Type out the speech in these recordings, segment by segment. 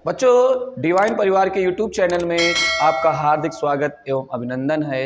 बच्चों, डिवाइन परिवार के यूट्यूब चैनल में आपका हार्दिक स्वागत एवं अभिनंदन है।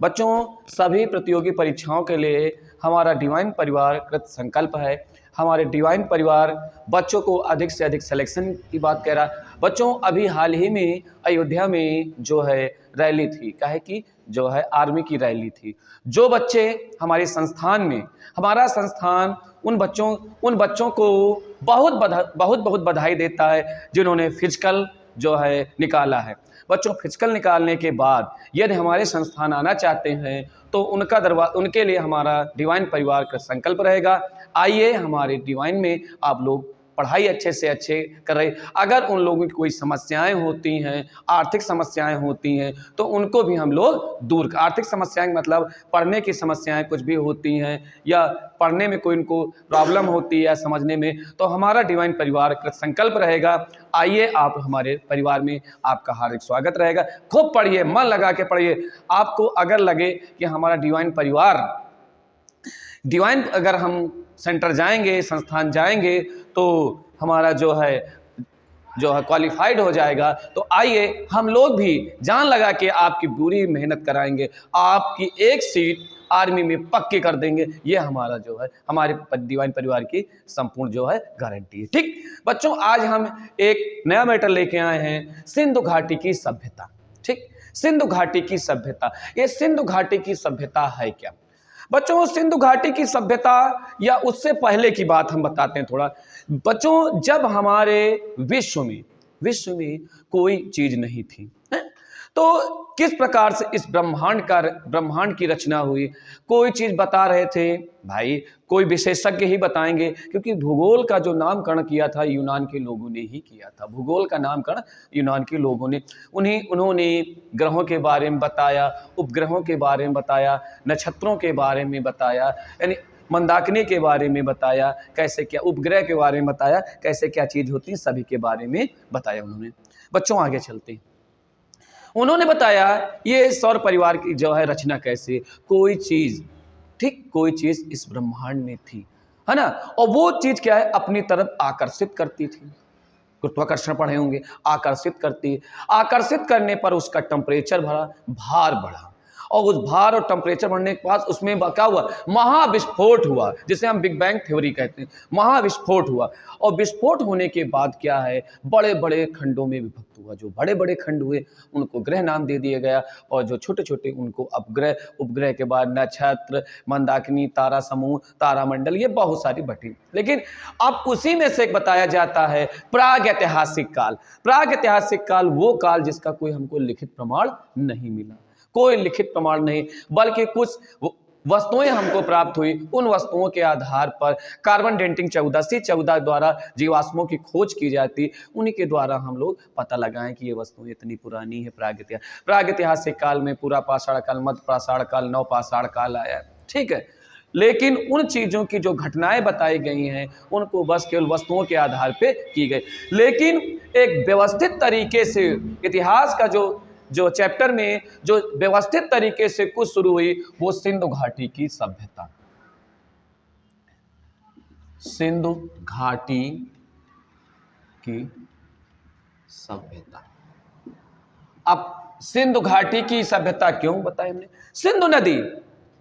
बच्चों, सभी प्रतियोगी परीक्षाओं के लिए हमारा डिवाइन परिवार कृत संकल्प है। हमारे डिवाइन परिवार बच्चों को अधिक से अधिक सिलेक्शन की बात कह रहा है। बच्चों, अभी हाल ही में अयोध्या में जो है रैली थी, काहे की जो है आर्मी की रैली थी। जो बच्चे हमारे संस्थान में, हमारा संस्थान उन बच्चों को बहुत बधाई देता है जिन्होंने फिजिकल जो है निकाला है। बच्चों, फिजिकल निकालने के बाद यदि हमारे संस्थान आना चाहते हैं तो उनके लिए हमारा डिवाइन परिवार का संकल्प रहेगा। आइए, हमारे डिवाइन में आप लोग पढ़ाई अच्छे से अच्छे कर रहे। अगर उन लोगों की कोई समस्याएं होती हैं, आर्थिक समस्याएं होती हैं, तो उनको भी हम लोग दूर कर, आर्थिक समस्याएं मतलब पढ़ने की समस्याएं कुछ भी होती हैं या पढ़ने में कोई उनको प्रॉब्लम होती है समझने में, तो हमारा डिवाइन परिवार का संकल्प रहेगा। आइए, आप हमारे परिवार में आपका हार्दिक स्वागत रहेगा। खूब पढ़िए, मन लगा के पढ़िए। आपको अगर लगे कि हमारा डिवाइन अगर हम सेंटर जाएंगे, संस्थान जाएंगे तो हमारा जो है क्वालिफाइड हो जाएगा, तो आइए हम लोग भी जान लगा के आपकी पूरी मेहनत कराएंगे, आपकी एक सीट आर्मी में पक्की कर देंगे। ये हमारा जो है हमारे डिवाइन परिवार की संपूर्ण जो है गारंटी है। ठीक बच्चों, आज हम एक नया मैटर लेके आए हैं, सिंधु घाटी की सभ्यता। ठीक, सिंधु घाटी की सभ्यता। ये सिंधु घाटी की सभ्यता है क्या? बच्चों, सिंधु घाटी की सभ्यता या उससे पहले की बात हम बताते हैं थोड़ा। बच्चों, जब हमारे विश्व में कोई चीज नहीं थी, तो किस प्रकार से इस ब्रह्मांड की रचना हुई, कोई चीज बता रहे थे भाई, कोई विशेषज्ञ ही बताएंगे, क्योंकि भूगोल का जो नामकरण किया था यूनान के लोगों ने ही किया था। भूगोल का नामकरण यूनान के लोगों ने, उन्होंने ग्रहों के बारे में बताया, उपग्रहों के बारे में बताया, नक्षत्रों के बारे में बताया, यानी मंदाकिनी के बारे में बताया, कैसे क्या उपग्रह के बारे में बताया, कैसे क्या चीज होती है, सभी के बारे में बताया उन्होंने। बच्चों, आगे चलते हैं। उन्होंने बताया ये सौर परिवार की जो है रचना कैसे, कोई चीज इस ब्रह्मांड में थी, है ना, और वो चीज क्या है, अपनी तरफ आकर्षित करती थी। गुरुत्वाकर्षण पढ़े होंगे, आकर्षित करती है। आकर्षित करने पर उसका टेम्परेचर भार बढ़ा, और उस भार और टेम्परेचर बढ़ने के बाद उसमें क्या हुआ, महाविस्फोट हुआ, जिसे हम बिग बैंग थ्योरी कहते हैं। महाविस्फोट हुआ, और विस्फोट होने के बाद क्या है, बड़े बड़े खंडों में विभक्त हुआ। जो बड़े बड़े खंड हुए उनको ग्रह नाम दे दिया गया, और जो छोटे छोटे उनको उपग्रह के बाद नक्षत्र, मंदाकिनी, तारा समूह, तारामंडल, ये बहुत सारी बटी। लेकिन अब उसी में से एक बताया जाता है प्रागैतिहासिक काल। प्रागैतिहासिक काल वो काल जिसका कोई हमको लिखित प्रमाण नहीं मिला, कोई लिखित प्रमाण नहीं, बल्कि कुछ वस्तुएं हमको प्राप्त हुई। उन वस्तुओं के आधार पर कार्बन डेटिंग 14 द्वारा जीवाश्मों की खोज की जाती, उन्हीं के द्वारा हम लोग पता लगाएं कि ये वस्तुएं इतनी पुरानी है। प्रागैतिहासिक काल में पूरा पाषाण काल, मध्य पाषाण काल, नव पाषाण काल आया। ठीक है, लेकिन उन चीजों की जो घटनाएं बताई गई हैं उनको बस केवल वस्तुओं के आधार पे की गई। लेकिन एक व्यवस्थित तरीके से इतिहास का जो चैप्टर में जो व्यवस्थित तरीके से कुछ शुरू हुई, वो सिंधु घाटी की सभ्यता। सिंधु घाटी की सभ्यता। अब सिंधु घाटी की सभ्यता क्यों बताई हमने? सिंधु नदी,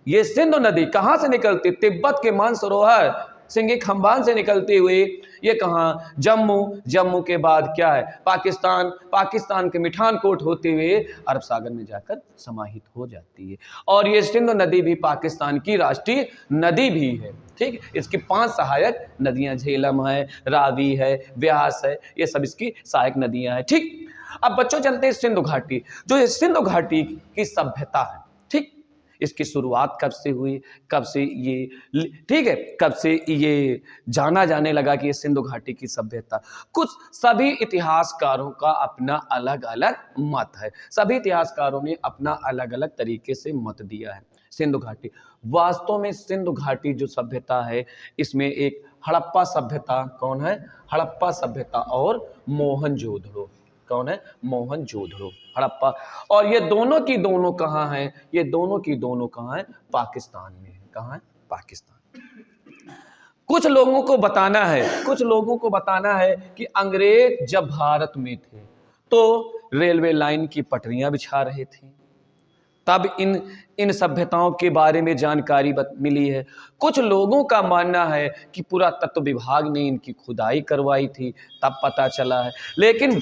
ये सिंधु नदी कहां से निकलती? तिब्बत के मानसरोवर सिंगी खंबान से निकलती हुई ये कहाँ, जम्मू के बाद क्या है पाकिस्तान के मिठानकोट होते हुए अरब सागर में जाकर समाहित हो जाती है। और ये सिंधु नदी भी पाकिस्तान की राष्ट्रीय नदी भी है। ठीक, इसकी 5 सहायक नदियां, झेलम है, रावी है, ब्यास है, ये सब इसकी सहायक नदियां हैं। ठीक, अब बच्चों चलते हैं सिंधु घाटी। जो ये सिंधु घाटी की सभ्यता है, ठीक, इसकी शुरुआत कब से हुई, कब से ये, ठीक है, कब से ये जाना जाने लगा कि ये सिंधु घाटी की सभ्यता? कुछ सभी इतिहासकारों का अपना अलग अलग मत है। सभी इतिहासकारों ने अपना अलग अलग तरीके से मत दिया है। सिंधु घाटी, वास्तव में सिंधु घाटी जो सभ्यता है, इसमें एक हड़प्पा सभ्यता, कौन है? हड़प्पा सभ्यता, और मोहनजोदड़ो। कौन है? मोहनजोदड़ो, हड़प्पा। और ये दोनों की दोनों कहाँ हैं? ये दोनों की दोनों कहाँ हैं? पाकिस्तान में है। कहाँ है? पाकिस्तान। कुछ लोगों को बताना है, कुछ लोगों को बताना है कि अंग्रेज जब भारत में थे तो रेलवे लाइन की पटरियां बिछा रहे थे, तब इन सभ्यताओं के बारे में जानकारी मिली है। कुछ लोगों का मानना है कि पुरातत्व विभाग ने इनकी खुदाई करवाई थी, तब पता चला है। लेकिन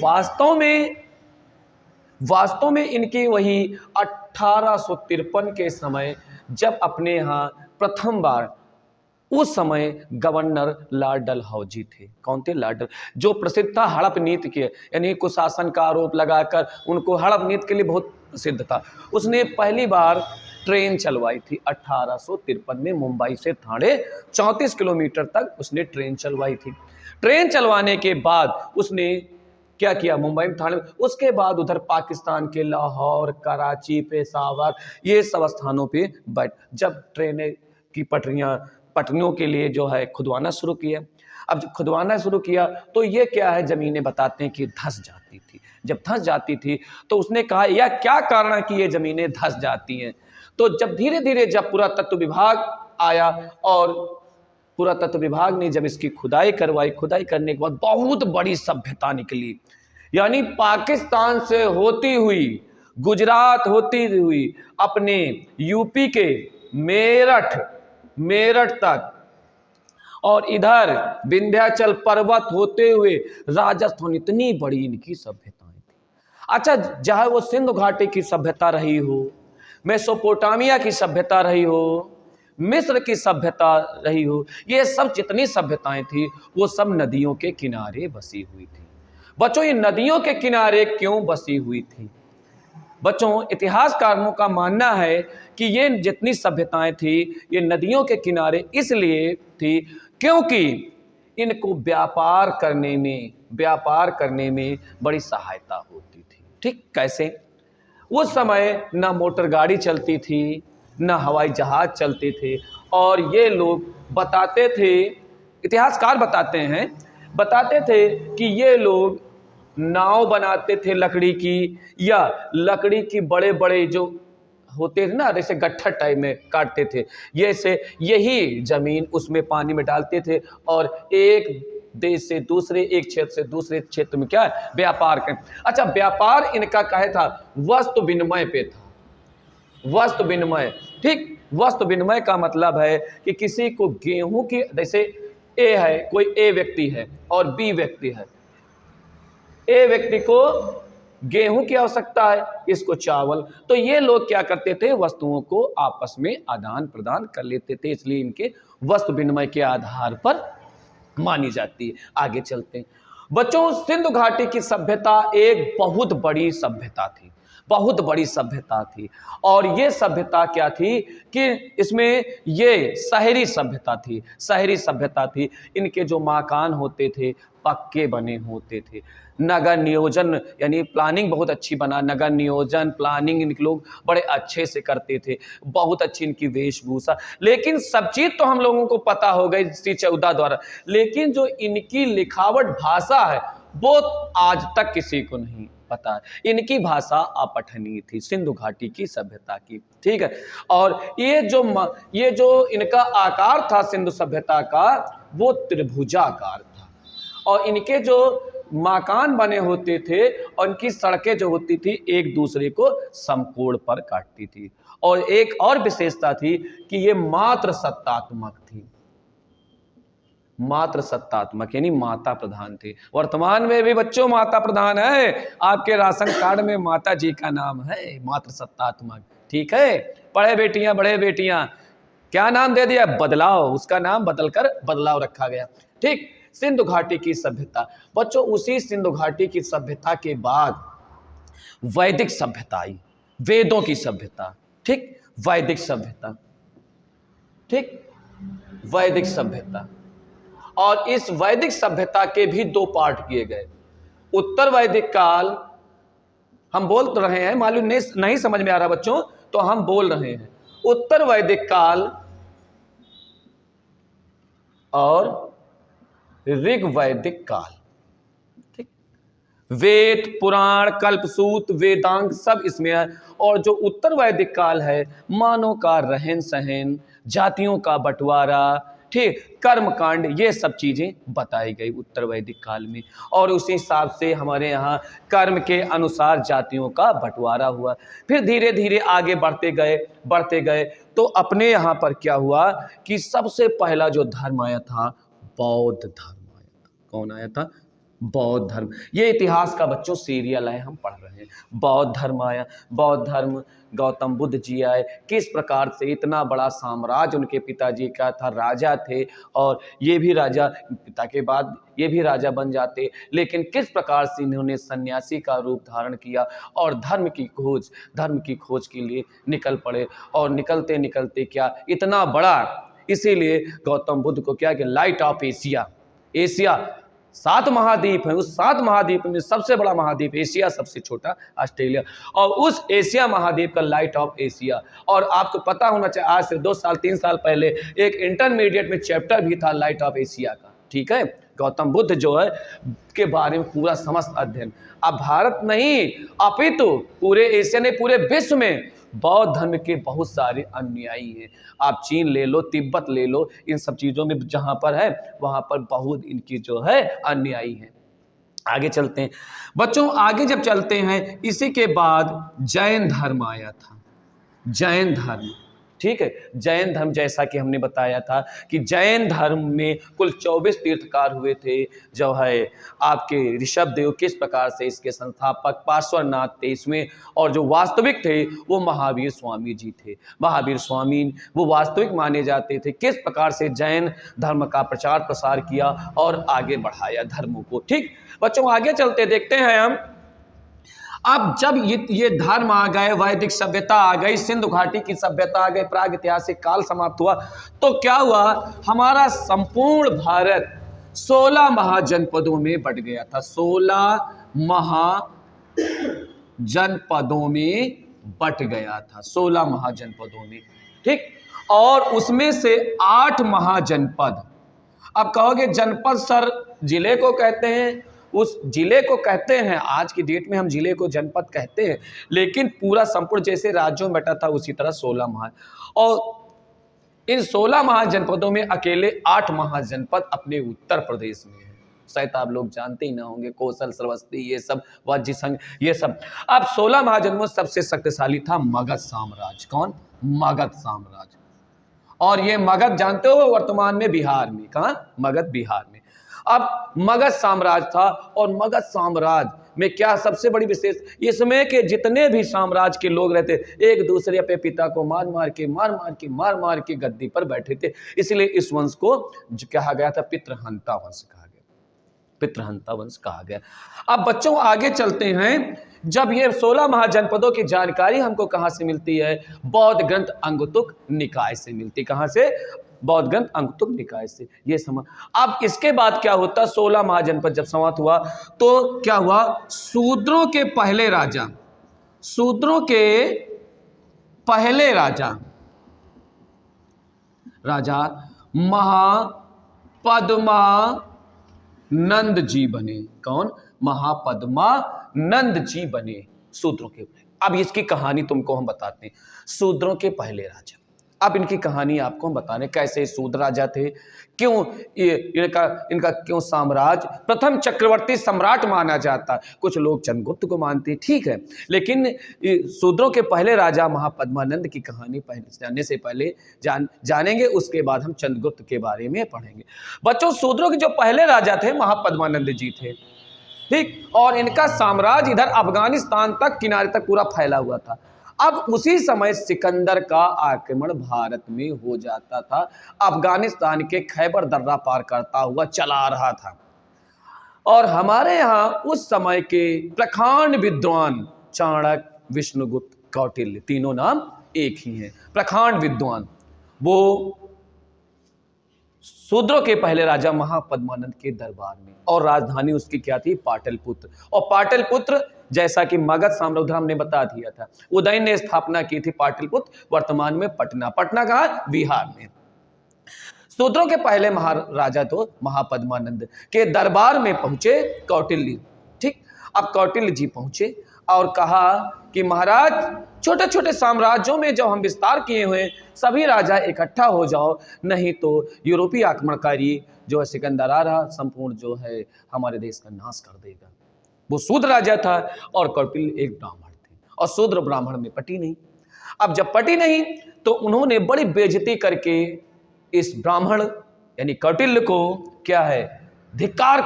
वास्तव में इनकी वही 1853 के समय जब अपने यहाँ प्रथम बार, उस समय गवर्नर लॉर्ड डलहौजी थे। कौन थे? लॉर्ड, जो प्रसिद्ध था हड़प नीति के, यानी कुशासन का आरोप लगाकर उनको हड़प नीति के लिए बहुत प्रसिद्ध था। उसने पहली बार ट्रेन चलवाई थी 1853 में, मुंबई से ठाणे 34 किलोमीटर तक उसने ट्रेन चलवाई थी। ट्रेन चलवाने के बाद उसने क्या किया? मुंबई में, ठाणे में, उसके बाद उधर पाकिस्तान के लाहौर, कराची, पेशावर, ये सब स्थानों पे जब ट्रेनें की पटरियों के लिए जो है खुदवाना शुरू किया। अब जब खुदवाना शुरू किया तो ये क्या है, जमीनें बताते हैं कि धंस जाती थी। जब धंस जाती थी तो उसने कहा यह क्या कारण है कि ये जमीनें धंस जाती हैं। तो जब धीरे धीरे जब पुरातत्व विभाग आया और पुरातत्व विभाग ने जब इसकी खुदाई करवाई, खुदाई करने के बाद बहुत बड़ी सभ्यता निकली। यानी पाकिस्तान से होती हुई, गुजरात होती हुई अपने यूपी के मेरठ तक, और इधर विंध्याचल पर्वत होते हुए राजस्थान, इतनी बड़ी इनकी सभ्यताएं थी। अच्छा, चाहे वो सिंधु घाटी की सभ्यता रही हो, मेसोपोटामिया की सभ्यता रही हो, मिस्र की सभ्यता रही हो, ये सब जितनी सभ्यताएं थी वो सब नदियों के किनारे बसी हुई थी। बच्चों, ये नदियों के किनारे क्यों बसी हुई थी? बच्चों, इतिहासकारों का मानना है कि ये जितनी सभ्यताएं थी ये नदियों के किनारे इसलिए थी क्योंकि इनको व्यापार करने में बड़ी सहायता होती थी। ठीक कैसे? उस समय ना मोटर गाड़ी चलती थी, ना हवाई जहाज चलते थे, और ये लोग बताते थे, इतिहासकार बताते थे कि ये लोग नाव बनाते थे लकड़ी की, या लकड़ी की बड़े बड़े जो होते थे ना, जैसे गट्ठर टाइप में काटते थे, ये से यही जमीन उसमें पानी में डालते थे और एक देश से दूसरे, एक क्षेत्र से दूसरे क्षेत्र में क्या है, व्यापार करें। अच्छा, व्यापार इनका कहे था वस्तु विनिमय पे था, वस्तु विनिमय। ठीक, वस्तु विनिमय का मतलब है कि किसी को गेहूं की, जैसे ए है, कोई ए व्यक्ति है और बी व्यक्ति है, ए व्यक्ति को गेहूं की आवश्यकता है, इसको चावल, तो ये लोग क्या करते थे, वस्तुओं को आपस में आदान प्रदान कर लेते थे, इसलिए इनके वस्तु विनिमय के आधार पर मानी जाती है। आगे चलते हैं बच्चों। सिंधु घाटी की सभ्यता एक बहुत बड़ी सभ्यता थी, बहुत बड़ी सभ्यता थी, और ये सभ्यता क्या थी कि इसमें ये शहरी सभ्यता थी, शहरी सभ्यता थी। इनके जो मकान होते थे पक्के बने होते थे, नगर नियोजन यानी प्लानिंग बहुत अच्छी बना, नगर नियोजन प्लानिंग इनके लोग बड़े अच्छे से करते थे, बहुत अच्छी इनकी वेशभूषा। लेकिन सब चीज़ तो हम लोगों को पता हो गई श्री चौदा द्वारा, लेकिन जो इनकी लिखावट भाषा है वो आज तक किसी को नहीं पता है। इनकी भाषा अपठनीय थी सिंधु घाटी की सभ्यता की। ठीक है, और ये जो इनका आकार था सिंधु सभ्यता का, वो त्रिभुजाकार था, और इनके जो मकान बने होते थे और इनकी सड़कें जो होती थी एक दूसरे को समकोण पर काटती थी, और एक और विशेषता थी कि ये मात्र सत्तात्मक थी, मात्र सत्तात्मक यानी माता प्रधान थे। वर्तमान में भी बच्चों माता प्रधान है, आपके राशन कार्ड में माता जी का नाम है, मात्र सत्तात्मक। ठीक है, पढ़े बेटियां बड़े बेटियां, क्या नाम दे दिया? बदलाव, उसका नाम बदलकर बदलाव रखा गया। ठीक, सिंधु घाटी की सभ्यता बच्चों, उसी सिंधु घाटी की सभ्यता के बाद वैदिक सभ्यता आई, वेदों की सभ्यता। ठीक, वैदिक सभ्यता, ठीक, वैदिक सभ्यता, और इस वैदिक सभ्यता के भी दो पार्ट किए गए। उत्तर वैदिक काल हम बोल तो रहे हैं, मालूम नहीं समझ में आ रहा बच्चों तो हम बोल रहे हैं, उत्तर वैदिक काल और ऋग वैदिक काल। ठीक, वेद, पुराण, कल्पसूत्र, वेदांग सब इसमें है। और जो उत्तर वैदिक काल है, मानव का रहन सहन, जातियों का बंटवारा, ठीक, कर्म कांड, ये सब चीज़ें बताई गई उत्तर वैदिक काल में। और उसी हिसाब से हमारे यहाँ कर्म के अनुसार जातियों का बंटवारा हुआ। फिर धीरे धीरे आगे बढ़ते गए तो अपने यहाँ पर क्या हुआ कि सबसे पहला जो धर्म आया था बौद्ध धर्म आया था। कौन आया था? बौद्ध धर्म। ये इतिहास का बच्चों सीरियल है, हम पढ़ रहे हैं। बौद्ध धर्म आया। बौद्ध धर्म, गौतम बुद्ध जी आए। किस प्रकार से इतना बड़ा साम्राज्य उनके पिताजी का था, राजा थे, और ये भी राजा, पिता के बाद ये भी राजा बन जाते, लेकिन किस प्रकार से इन्होंने सन्यासी का रूप धारण किया और धर्म की खोज के लिए निकल पड़े। और निकलते निकलते क्या इतना बड़ा, इसीलिए गौतम बुद्ध को क्या कि लाइट ऑफ एशिया 7 महाद्वीप हैं, उस 7 महाद्वीप में सबसे बड़ा महाद्वीप एशिया, सबसे छोटा ऑस्ट्रेलिया, और उस एशिया महाद्वीप का लाइट ऑफ एशिया। और आपको पता होना चाहिए, आज से 2 साल 3 साल पहले एक इंटरमीडिएट में चैप्टर भी था लाइट ऑफ एशिया का। ठीक है, गौतम बुद्ध जो है के बारे में पूरा समस्त अध्ययन। अब भारत नहीं अपितु पूरे एशिया ने, पूरे विश्व में बौद्ध धर्म के बहुत सारे अनुयायी हैं। आप चीन ले लो, तिब्बत ले लो, इन सब चीज़ों में जहाँ पर है वहाँ पर बहुत इनकी जो है अनुयायी हैं। आगे चलते हैं बच्चों, आगे जब चलते हैं इसी के बाद जैन धर्म आया था। जैन धर्म, ठीक है, जैन धर्म जैसा कि हमने बताया था कि जैन धर्म में कुल 24 तीर्थकार हुए थे, जो है आपके ऋषभ देव किस प्रकार से इसके संस्थापक पार्श्वनाथ थे इसमें, और जो वास्तविक थे वो महावीर स्वामी जी थे। महावीर स्वामी वो वास्तविक माने जाते थे, किस प्रकार से जैन धर्म का प्रचार प्रसार किया और आगे बढ़ाया धर्मों को। ठीक बच्चों, आगे चलते देखते हैं हम। अब जब ये धर्म आ गए, वैदिक सभ्यता आ गई, सिंधु घाटी की सभ्यता आ गई, प्राग ऐतिहासिक काल समाप्त हुआ, तो क्या हुआ, हमारा संपूर्ण भारत 16 महाजनपदों में बट गया था। 16 महाजनपदों में बट गया था, 16 महाजनपदों में। ठीक, और उसमें से 8 महाजनपद, अब कहोगे जनपद सर जिले को कहते हैं, उस जिले को कहते हैं, आज की डेट में हम जिले को जनपद कहते हैं, लेकिन पूरा संपूर्ण जैसे राज्यों में बटा था उसी तरह 16 महा, और इन 16 महाजनपदों में अकेले 8 महाजनपद अपने उत्तर प्रदेश में है। शायद आप लोग जानते ही ना होंगे, कौशल, श्रावस्ती, ये सब, वज्र संघ, ये सब। अब 16 महाजनपद सबसे शक्तिशाली था मगध साम्राज्य। कौन? मगध साम्राज्य। और ये मगध जानते हो वर्तमान में बिहार में, कहाँ? मगध बिहार में। अब मगध साम्राज्य था, और मगध साम्राज्य में क्या सबसे बड़ी विशेष, इसमें के जितने भी साम्राज्य के लोग रहते एक दूसरे अपने पिता को मार मार के गद्दी पर बैठे थे, इसलिए इस वंश को कहा गया था पितृहंता वंश कहा गया, पितृहंता वंश कहा गया। अब बच्चों आगे चलते हैं, जब ये 16 महाजनपदों की जानकारी हमको कहां से मिलती है? बौद्ध ग्रंथ अंगुतुक निकाय से मिलती। कहां से? बौद्ध ग्रंथ अंगुतुक निकाय से। ये समझ। अब इसके बाद क्या होता? 16 महाजनपद जब समाप्त हुआ तो क्या हुआ? शूद्रों के पहले राजा, शूद्रों के पहले राजा महापद्मानंद जी बने। कौन? महापद्मानंद जी बने शूद्रों के। अब इसकी कहानी तुमको हम बताते हैं। शूद्रों के पहले राजा, अब इनकी कहानी आपको हम बताने कैसे शूद्र राजा थे, क्यों इनका क्यों साम्राज्य प्रथम चक्रवर्ती सम्राट माना जाता। कुछ लोग चंद्रगुप्त को मानते, ठीक है, लेकिन शूद्रों के पहले राजा महापद्मानंद की कहानी जानने से पहले जानेंगे, उसके बाद हम चंद्रगुप्त के बारे में पढ़ेंगे। बच्चों, शूद्रों के जो पहले राजा थे महापद्मानंद जी थे, ठीक, और इनका साम्राज्य इधर अफगानिस्तान तक, किनारे तक पूरा फैला हुआ था। अब उसी समय सिकंदर का आक्रमण भारत में हो जाता था, अफगानिस्तान के खैबर दर्रा पार करता हुआ चला रहा था। और हमारे यहाँ उस समय के प्रखांड विद्वान चाणक्य, विष्णुगुप्त, कौटिल्य, तीनों नाम एक ही हैं। प्रखांड विद्वान वो शूद्रों के पहले राजा महापद्मानंद के दरबार में, और राजधानी उसकी क्या थी? पाटलिपुत्र। और पाटलिपुत्र जैसा कि मगध साम्राज्य हमने बता दिया था, उदयन ने स्थापना की थी पाटलिपुत्र, वर्तमान में पटना। पटना कहाँ? बिहार में। शूद्रों के पहले महाराजा तो महापद्मानंद के दरबार में पहुंचे कौटिल्य, ठीक। अब कौटिल्य जी पहुंचे और कहा कि महाराज छोटे छोटे साम्राज्यों में जब हम विस्तार किए हुए सभी राजा इकट्ठा हो जाओ, नहीं तो यूरोपीय आक्रमणकारी जो है सिकंदर आ रहा संपूर्ण जो है हमारे देश का नाश कर देगा। वो शूद्र राजा था और कौटिल्य एक ब्राह्मण थे और शूद्र ब्राह्मण में पटी नहीं। अब जब पटी नहीं तो उन्होंने बड़ी बेइज्जती करके इस ब्राह्मण यानी कौटिल्य को क्या है धिक्कार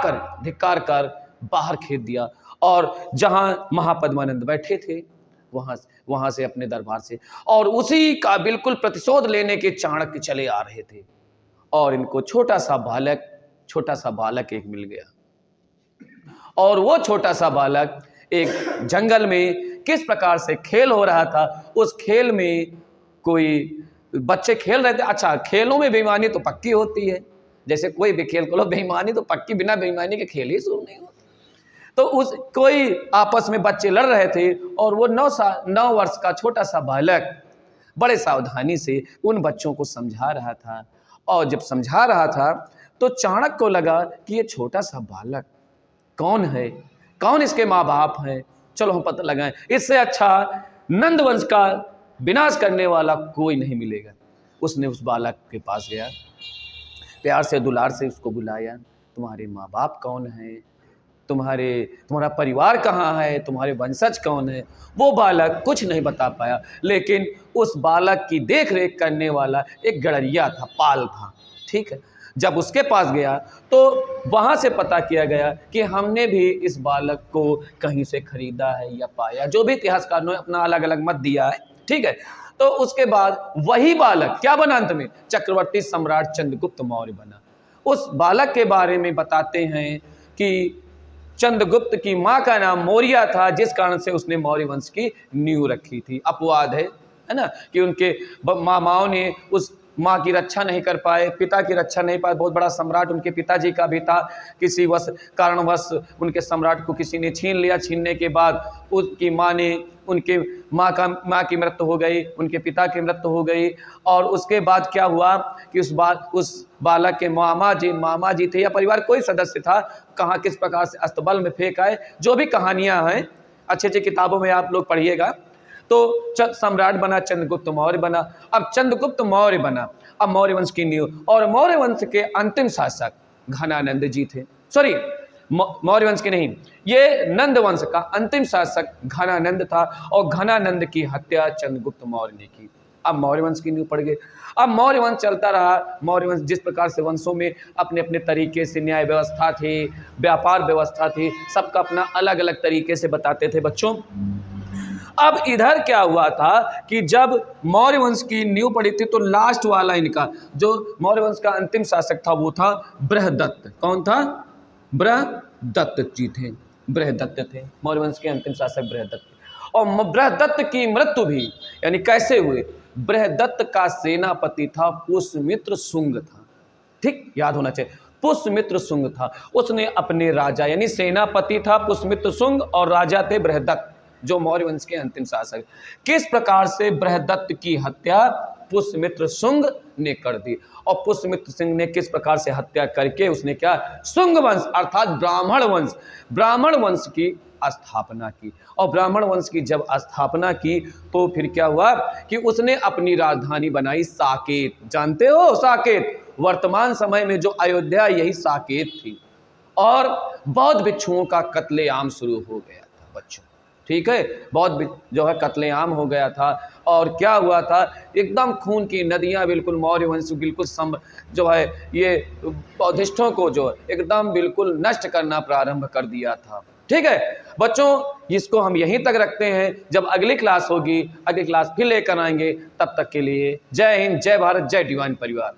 कर बाहर खेद दिया और जहां महापद्मानंद बैठे थे वहां से अपने दरबार से, और उसी का बिल्कुल प्रतिशोध लेने के चाणक्य चले आ रहे थे और इनको छोटा सा बालक एक मिल गया। और वो छोटा सा बालक एक जंगल में किस प्रकार से खेल हो रहा था, उस खेल में कोई बच्चे खेल रहे थे। अच्छा, खेलों में बेईमानी तो पक्की होती है, जैसे कोई भी खेल को लो बेईमानी तो पक्की, बिना बेईमानी के खेल ही शुरू नहीं होता। तो उस कोई आपस में बच्चे लड़ रहे थे और वो 9 वर्ष का छोटा सा बालक बड़े सावधानी से उन बच्चों को समझा रहा था। और जब समझा रहा था तो चाणक्य को लगा कि ये छोटा सा बालक कौन है, कौन इसके माँ बाप हैं, चलो हम पता लगाएं। इससे अच्छा नंद वंश का विनाश करने वाला कोई नहीं मिलेगा। उसने उस बालक के पास गया, प्यार से दुलार से उसको बुलाया, तुम्हारे माँ बाप कौन हैं, तुम्हारा परिवार कहाँ है, तुम्हारे वंशज कौन है। वो बालक कुछ नहीं बता पाया, लेकिन उस बालक की देख रेख करने वाला एक गड़रिया था, पाल था, ठीक है। जब उसके पास गया तो वहाँ से पता किया गया कि हमने भी इस बालक को कहीं से खरीदा है या पाया, जो भी इतिहासकारों ने अपना अलग अलग मत दिया है, ठीक है। तो उसके बाद वही बालक क्या बना, अंत में चक्रवर्ती सम्राट चंद्रगुप्त मौर्य बना। उस बालक के बारे में बताते हैं कि चंद्रगुप्त की माँ का नाम मौर्य था, जिस कारण से उसने मौर्य वंश की नींव रखी थी। अपवाद है ना, कि उनके मामाओं ने उस माँ की रक्षा नहीं कर पाए, पिता की रक्षा नहीं पाए। बहुत बड़ा सम्राट उनके पिताजी का भी था, किसी कारणवश उनके सम्राट को किसी ने छीन लिया। छीनने के बाद उसकी माँ ने उनके माँ की मृत्यु हो गई, उनके पिता की मृत्यु हो गई। और उसके बाद क्या हुआ कि उस बालक के मामा जी थे या परिवार कोई सदस्य था, कहाँ किस प्रकार से अस्तबल में फेंक आए, जो भी कहानियाँ हैं अच्छी अच्छी किताबों में आप लोग पढ़िएगा। तो सम्राट बना, चंद्रगुप्त मौर्य बना। अब चंद्रगुप्त मौर्य बना, अब मौर्य वंश की नींव, और मौर्य वंश के अंतिम शासक घनानंद जी थे। सॉरी, मौर्य वंश के नहीं, ये नंद वंश का अंतिम शासक घनानंद था, और घनानंद की हत्या चंद्रगुप्त मौर्य ने की। अब मौर्य वंश की नींव पड़ गई। अब मौर्य वंश चलता रहा। मौर्य वंश जिस प्रकार से वंशों में अपने अपने तरीके से न्याय व्यवस्था थी, व्यापार व्यवस्था थी, सबका अपना अलग अलग तरीके से बताते थे बच्चों। अब इधर क्या हुआ था कि जब मौर्य वंश की नींव पड़ी थी तो लास्ट वाला इनका जो मौर्य वंश का अंतिम शासक था वो था बृहदत्त। कौन था? बृहदत्त जी थे, बृहदत्त थे मौर्य वंश के अंतिम शासक बृहदत्त। और बृहदत्त की मृत्यु भी यानी कैसे हुए? बृहदत्त का सेनापति था पुष्यमित्र शुंग था, ठीक याद होना चाहिए, पुष्यमित्र शुंग था। उसने अपने राजा यानी सेनापति था पुष्यमित्र शुंग और राजा थे बृहदत्त जो मौर्य वंश के अंतिम शासक। किस प्रकार से बृहदत्त की हत्या पुष्यमित्र शुंग ने कर दी, और पुष्यमित्र सिंह ने किस प्रकार से हत्या करके उसने क्या शुंग वंश अर्थात ब्राह्मण वंश की स्थापना की। और ब्राह्मण वंश की जब स्थापना की तो फिर क्या हुआ कि उसने अपनी राजधानी बनाई साकेत। जानते हो साकेत? वर्तमान समय में जो अयोध्या यही साकेत थी। और बौद्ध भिक्षुओं का कत्लेआम शुरू हो गया था बच्चों, ठीक है, बहुत जो है कत्लेआम हो गया था। और क्या हुआ था, एकदम खून की नदियां बिल्कुल मौर्य वंश बिल्कुल जो है ये बौद्धिष्ठों को जो एकदम बिल्कुल नष्ट करना प्रारंभ कर दिया था। ठीक है बच्चों, इसको हम यहीं तक रखते हैं। जब अगली क्लास होगी, अगली क्लास फिर लेकर आएंगे। तब तक के लिए जय हिंद, जय भारत, जय डिवाइन परिवार।